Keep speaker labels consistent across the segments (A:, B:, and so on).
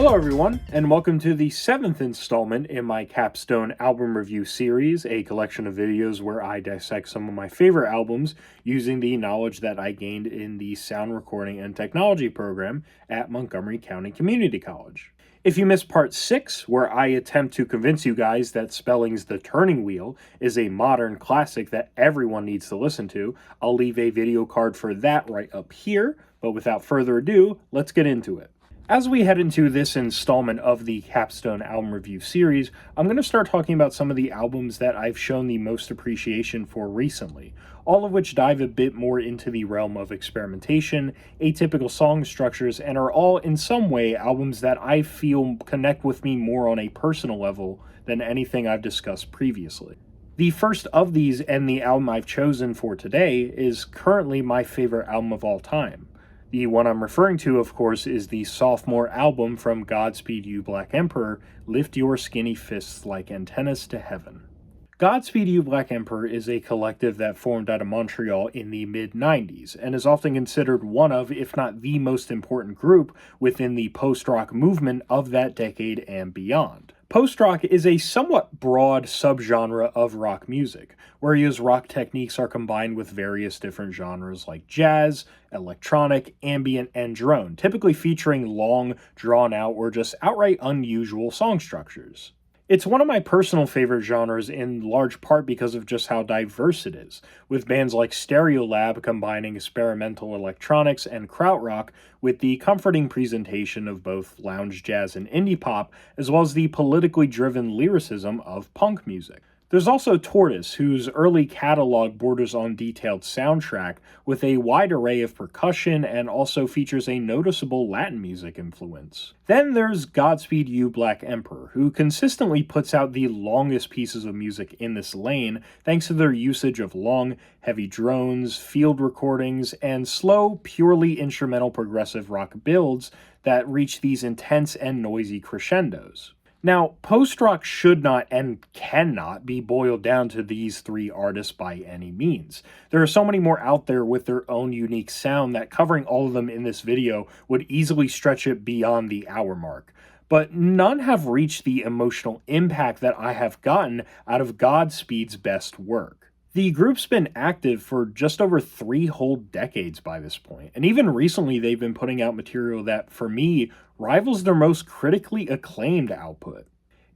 A: Hello everyone, and welcome to the 7th installment in my Capstone album review series, a collection of videos where I dissect some of my favorite albums using the knowledge that I gained in the sound recording and technology program at Montgomery County Community College. If you missed part 6, where I attempt to convince you guys that Spelling's The Turning Wheel is a modern classic that everyone needs to listen to, I'll leave a video card for that right up here, but without further ado, let's get into it. As we head into this installment of the Capstone album review series, I'm going to start talking about some of the albums that I've shown the most appreciation for recently, all of which dive a bit more into the realm of experimentation, atypical song structures, and are all in some way albums that I feel connect with me more on a personal level than anything I've discussed previously. The first of these, and the album I've chosen for today, is currently my favorite album of all time. The one I'm referring to, of course, is the sophomore album from Godspeed You Black Emperor, Lift Your Skinny Fists Like Antennas to Heaven. Godspeed You Black Emperor is a collective that formed out of Montreal in the mid-90s, and is often considered one of, if not the most important group within the post-rock movement of that decade and beyond. Post-rock is a somewhat broad subgenre of rock music, whereas rock techniques are combined with various different genres like jazz, electronic, ambient, and drone, typically featuring long, drawn-out, or just outright unusual song structures. It's one of my personal favorite genres in large part because of just how diverse it is, with bands like Stereolab combining experimental electronics and krautrock with the comforting presentation of both lounge jazz and indie pop, as well as the politically driven lyricism of punk music. There's also Tortoise, whose early catalog borders on detailed soundtrack with a wide array of percussion and also features a noticeable Latin music influence. Then there's Godspeed You Black Emperor, who consistently puts out the longest pieces of music in this lane thanks to their usage of long, heavy drones, field recordings, and slow, purely instrumental progressive rock builds that reach these intense and noisy crescendos. Now, post-rock should not and cannot be boiled down to these three artists by any means. There are so many more out there with their own unique sound that covering all of them in this video would easily stretch it beyond the hour mark. But none have reached the emotional impact that I have gotten out of Godspeed's best work. The group's been active for just over 3 whole decades by this point, and even recently they've been putting out material that, for me, rivals their most critically acclaimed output.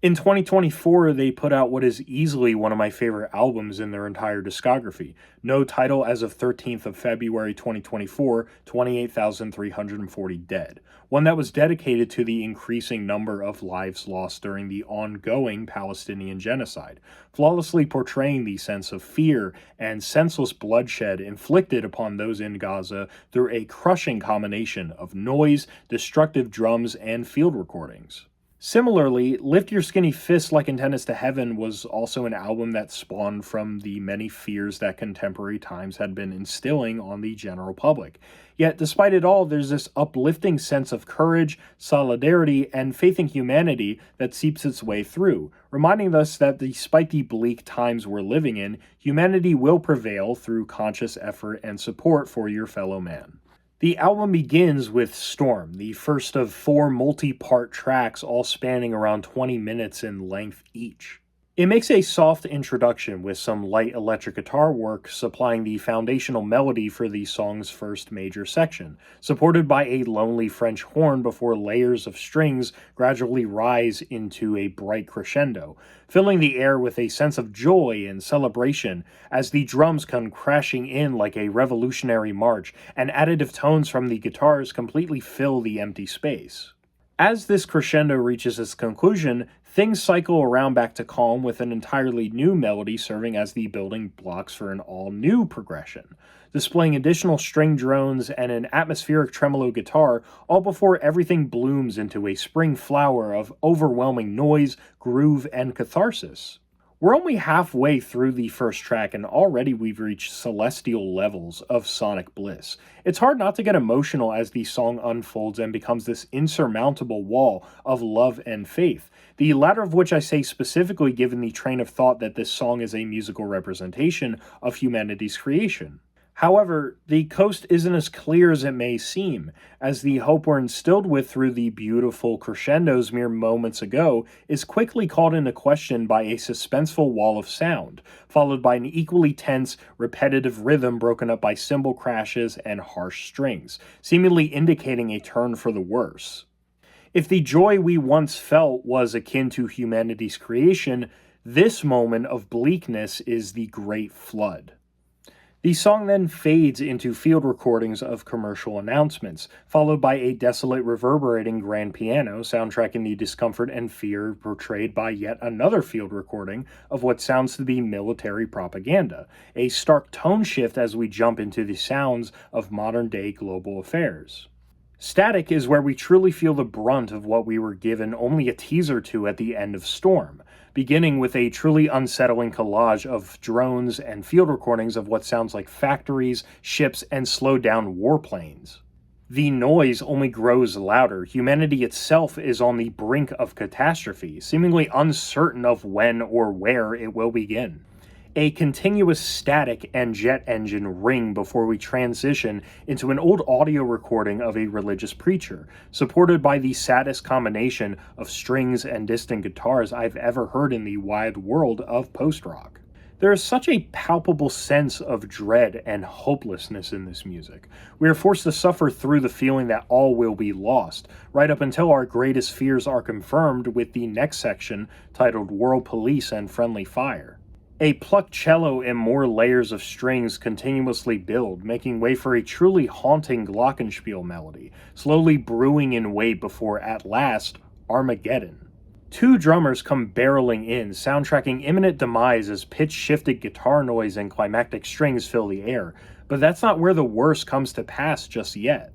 A: In 2024, they put out what is easily one of my favorite albums in their entire discography, no title as of 13th of February 2024, 28,340 Dead, one that was dedicated to the increasing number of lives lost during the ongoing Palestinian genocide, flawlessly portraying the sense of fear and senseless bloodshed inflicted upon those in Gaza through a crushing combination of noise, destructive drums, and field recordings. Similarly, Lift Your Skinny Fists Like Antennas to Heaven was also an album that spawned from the many fears that contemporary times had been instilling on the general public. Yet, despite it all, there's this uplifting sense of courage, solidarity, and faith in humanity that seeps its way through, reminding us that despite the bleak times we're living in, humanity will prevail through conscious effort and support for your fellow man. The album begins with Storm, the first of 4 multi-part tracks all spanning around 20 minutes in length each. It makes a soft introduction with some light electric guitar work supplying the foundational melody for the song's first major section, supported by a lonely French horn before layers of strings gradually rise into a bright crescendo, filling the air with a sense of joy and celebration as the drums come crashing in like a revolutionary march, and additive tones from the guitars completely fill the empty space. As this crescendo reaches its conclusion, things cycle around back to calm with an entirely new melody serving as the building blocks for an all-new progression, displaying additional string drones and an atmospheric tremolo guitar, all before everything blooms into a spring flower of overwhelming noise, groove, and catharsis. We're only halfway through the first track and already we've reached celestial levels of sonic bliss. It's hard not to get emotional as the song unfolds and becomes this insurmountable wall of love and faith, the latter of which I say specifically given the train of thought that this song is a musical representation of humanity's creation. However, the coast isn't as clear as it may seem, as the hope we're instilled with through the beautiful crescendos mere moments ago is quickly called into question by a suspenseful wall of sound, followed by an equally tense, repetitive rhythm broken up by cymbal crashes and harsh strings, seemingly indicating a turn for the worse. If the joy we once felt was akin to humanity's creation, this moment of bleakness is the Great Flood. The song then fades into field recordings of commercial announcements, followed by a desolate, reverberating grand piano soundtracking the discomfort and fear portrayed by yet another field recording of what sounds to be military propaganda, a stark tone shift as we jump into the sounds of modern day global affairs. Static is where we truly feel the brunt of what we were given only a teaser to at the end of Storm, beginning with a truly unsettling collage of drones and field recordings of what sounds like factories, ships, and slowed down warplanes. The noise only grows louder. Humanity itself is on the brink of catastrophe, seemingly uncertain of when or where it will begin. A continuous static and jet engine ring before we transition into an old audio recording of a religious preacher, supported by the saddest combination of strings and distant guitars I've ever heard in the wide world of post-rock. There is such a palpable sense of dread and hopelessness in this music. We are forced to suffer through the feeling that all will be lost, right up until our greatest fears are confirmed with the next section titled World Police and Friendly Fire. A plucked cello and more layers of strings continuously build, making way for a truly haunting glockenspiel melody, slowly brewing in weight before, at last, Armageddon. Two drummers come barreling in, soundtracking imminent demise as pitch-shifted guitar noise and climactic strings fill the air, but that's not where the worst comes to pass just yet.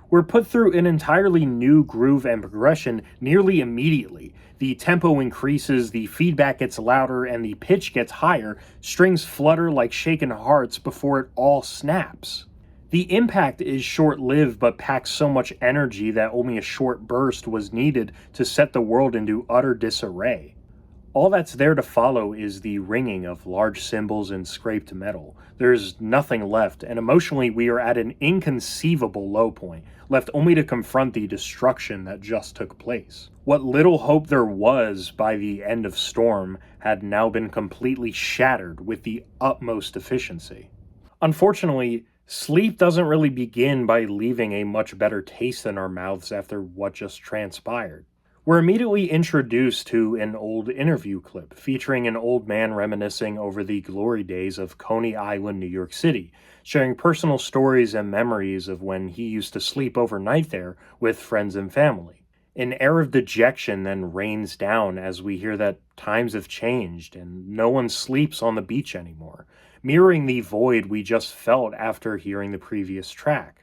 A: We're put through an entirely new groove and progression nearly immediately. The tempo increases, the feedback gets louder, and the pitch gets higher. Strings flutter like shaken hearts before it all snaps. The impact is short-lived but packs so much energy that only a short burst was needed to set the world into utter disarray. All that's there to follow is the ringing of large cymbals and scraped metal. There's nothing left, and emotionally we are at an inconceivable low point, left only to confront the destruction that just took place. What little hope there was by the end of Storm had now been completely shattered with the utmost efficiency. Unfortunately, sleep doesn't really begin by leaving a much better taste in our mouths after what just transpired. We're immediately introduced to an old interview clip featuring an old man reminiscing over the glory days of Coney Island, New York City, sharing personal stories and memories of when he used to sleep overnight there with friends and family. An air of dejection then rains down as we hear that times have changed and no one sleeps on the beach anymore, mirroring the void we just felt after hearing the previous track.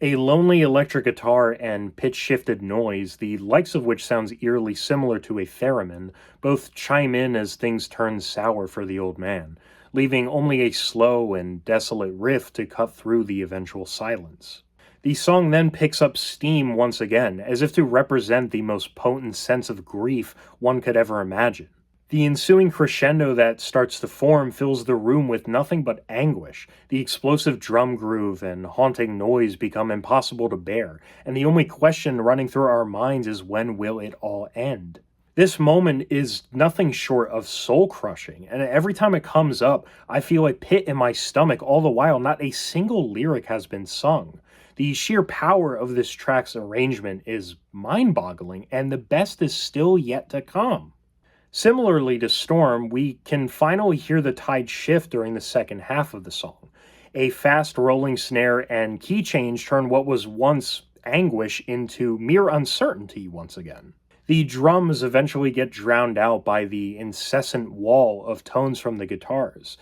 A: A lonely electric guitar and pitch-shifted noise, the likes of which sounds eerily similar to a theremin, both chime in as things turn sour for the old man, leaving only a slow and desolate riff to cut through the eventual silence. The song then picks up steam once again, as if to represent the most potent sense of grief one could ever imagine. The ensuing crescendo that starts to form fills the room with nothing but anguish. The explosive drum groove and haunting noise become impossible to bear, and the only question running through our minds is when will it all end? This moment is nothing short of soul-crushing, and every time it comes up, I feel a pit in my stomach all the while not a single lyric has been sung. The sheer power of this track's arrangement is mind-boggling, and the best is still yet to come. Similarly to Storm, we can finally hear the tide shift during the second half of the song. A fast rolling snare and key change turn what was once anguish into mere uncertainty once again. The drums eventually get drowned out by the incessant wall of tones from the guitars.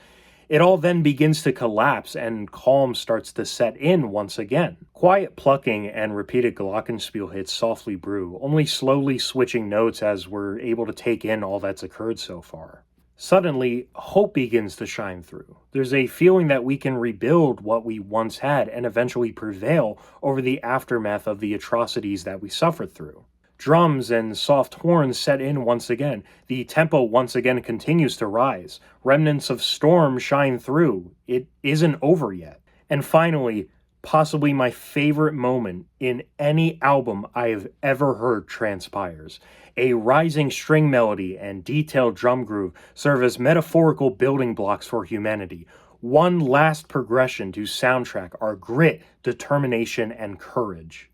A: It all then begins to collapse and calm starts to set in once again. Quiet plucking and repeated glockenspiel hits softly brew, only slowly switching notes as we're able to take in all that's occurred so far. Suddenly, hope begins to shine through. There's a feeling that we can rebuild what we once had and eventually prevail over the aftermath of the atrocities that we suffered through. Drums and soft horns set in once again. The tempo once again continues to rise. Remnants of Storm shine through. It isn't over yet. And finally, possibly my favorite moment in any album I have ever heard transpires. A rising string melody and detailed drum groove serve as metaphorical building blocks for humanity. One last progression to soundtrack our grit, determination, and courage.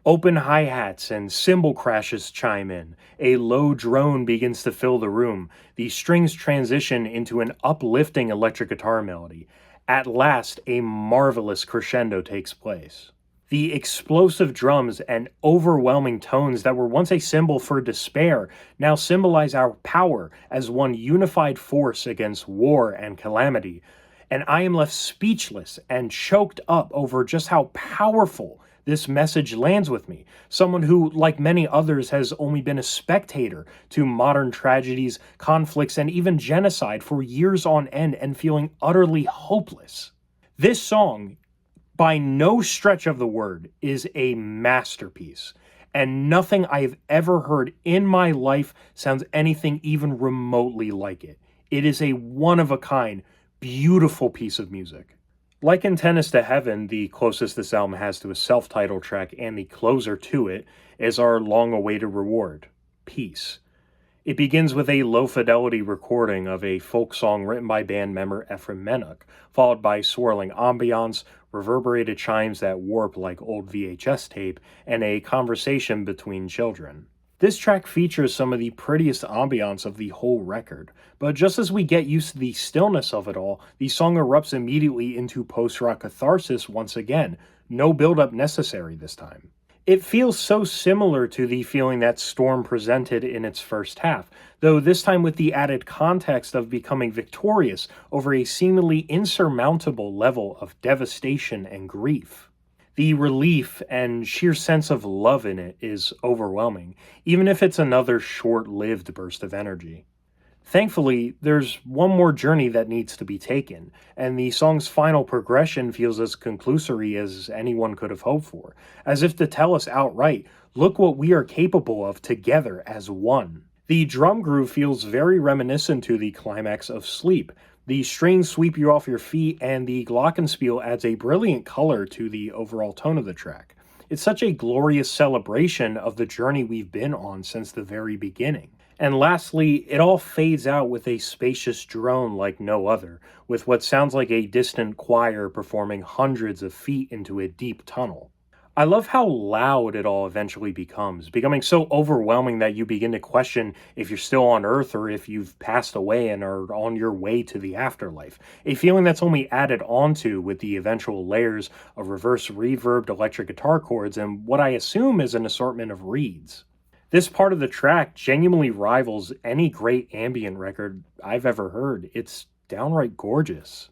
A: Open hi-hats and cymbal crashes chime in. A low drone begins to fill the room. The strings transition into an uplifting electric guitar melody. At last, a marvelous crescendo takes place. The explosive drums and overwhelming tones that were once a symbol for despair now symbolize our power as one unified force against war and calamity. And I am left speechless and choked up over just how powerful this message lands with me. Someone who, like many others, has only been a spectator to modern tragedies, conflicts, and even genocide for years on end and feeling utterly hopeless. This song, by no stretch of the word, is a masterpiece. And nothing I have ever heard in my life sounds anything even remotely like it. It is a one-of-a-kind, beautiful piece of music. Like Antennas to Heaven, the closest this album has to a self-titled track and the closer to it is our long-awaited reward, Peace. It begins with a low-fidelity recording of a folk song written by band member Ephraim Menoch, followed by swirling ambiance, reverberated chimes that warp like old VHS tape, and a conversation between children. This track features some of the prettiest ambiance of the whole record, but just as we get used to the stillness of it all, the song erupts immediately into post-rock catharsis once again, no build-up necessary this time. It feels so similar to the feeling that Storm presented in its first half, though this time with the added context of becoming victorious over a seemingly insurmountable level of devastation and grief. The relief and sheer sense of love in it is overwhelming, even if it's another short-lived burst of energy. Thankfully, there's one more journey that needs to be taken, and the song's final progression feels as conclusory as anyone could have hoped for, as if to tell us outright, look what we are capable of together as one. The drum groove feels very reminiscent to the climax of Sleep. The strings sweep you off your feet, and the glockenspiel adds a brilliant color to the overall tone of the track. It's such a glorious celebration of the journey we've been on since the very beginning. And lastly, it all fades out with a spacious drone like no other, with what sounds like a distant choir performing hundreds of feet into a deep tunnel. I love how loud it all eventually becomes, becoming so overwhelming that you begin to question if you're still on Earth or if you've passed away and are on your way to the afterlife. A feeling that's only added onto with the eventual layers of reverse reverbed electric guitar chords and what I assume is an assortment of reeds. This part of the track genuinely rivals any great ambient record I've ever heard. It's downright gorgeous.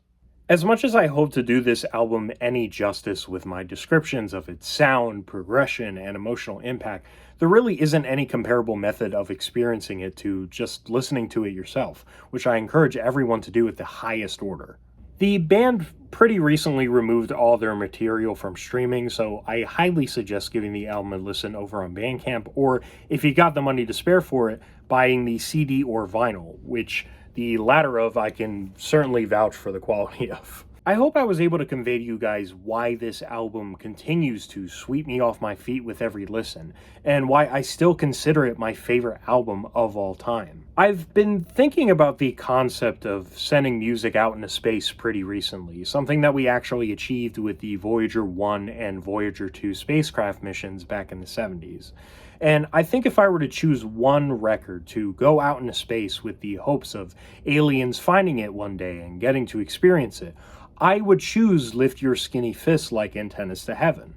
A: As much as I hope to do this album any justice with my descriptions of its sound, progression, and emotional impact, there really isn't any comparable method of experiencing it to just listening to it yourself, which I encourage everyone to do at the highest order. The band pretty recently removed all their material from streaming, so I highly suggest giving the album a listen over on Bandcamp, or if you got the money to spare for it, buying the CD or vinyl, which the latter of I can certainly vouch for the quality of. I hope I was able to convey to you guys why this album continues to sweep me off my feet with every listen, and why I still consider it my favorite album of all time. I've been thinking about the concept of sending music out into space pretty recently, something that we actually achieved with the Voyager 1 and Voyager 2 spacecraft missions back in the 70s. And I think if I were to choose one record to go out into space with the hopes of aliens finding it one day and getting to experience it, I would choose Lift Your Skinny Fist Like Antennas to Heaven.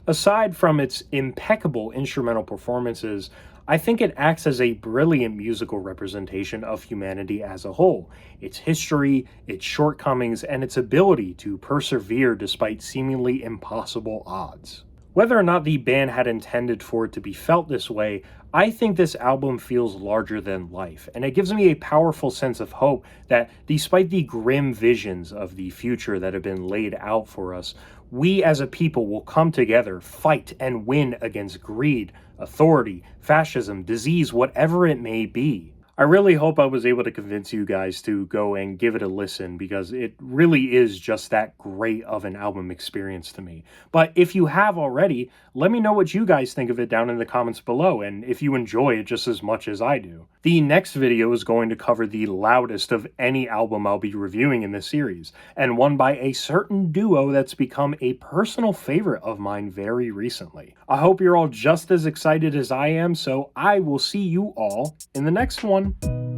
A: Aside from its impeccable instrumental performances, I think it acts as a brilliant musical representation of humanity as a whole, its history, its shortcomings, and its ability to persevere despite seemingly impossible odds. Whether or not the band had intended for it to be felt this way, I think this album feels larger than life, and it gives me a powerful sense of hope that despite the grim visions of the future that have been laid out for us, we as a people will come together, fight, and win against greed, authority, fascism, disease, whatever it may be. I really hope I was able to convince you guys to go and give it a listen because it really is just that great of an album experience to me. But if you have already, let me know what you guys think of it down in the comments below and if you enjoy it just as much as I do. The next video is going to cover the loudest of any album I'll be reviewing in this series, and one by a certain duo that's become a personal favorite of mine very recently. I hope you're all just as excited as I am, so I will see you all in the next one.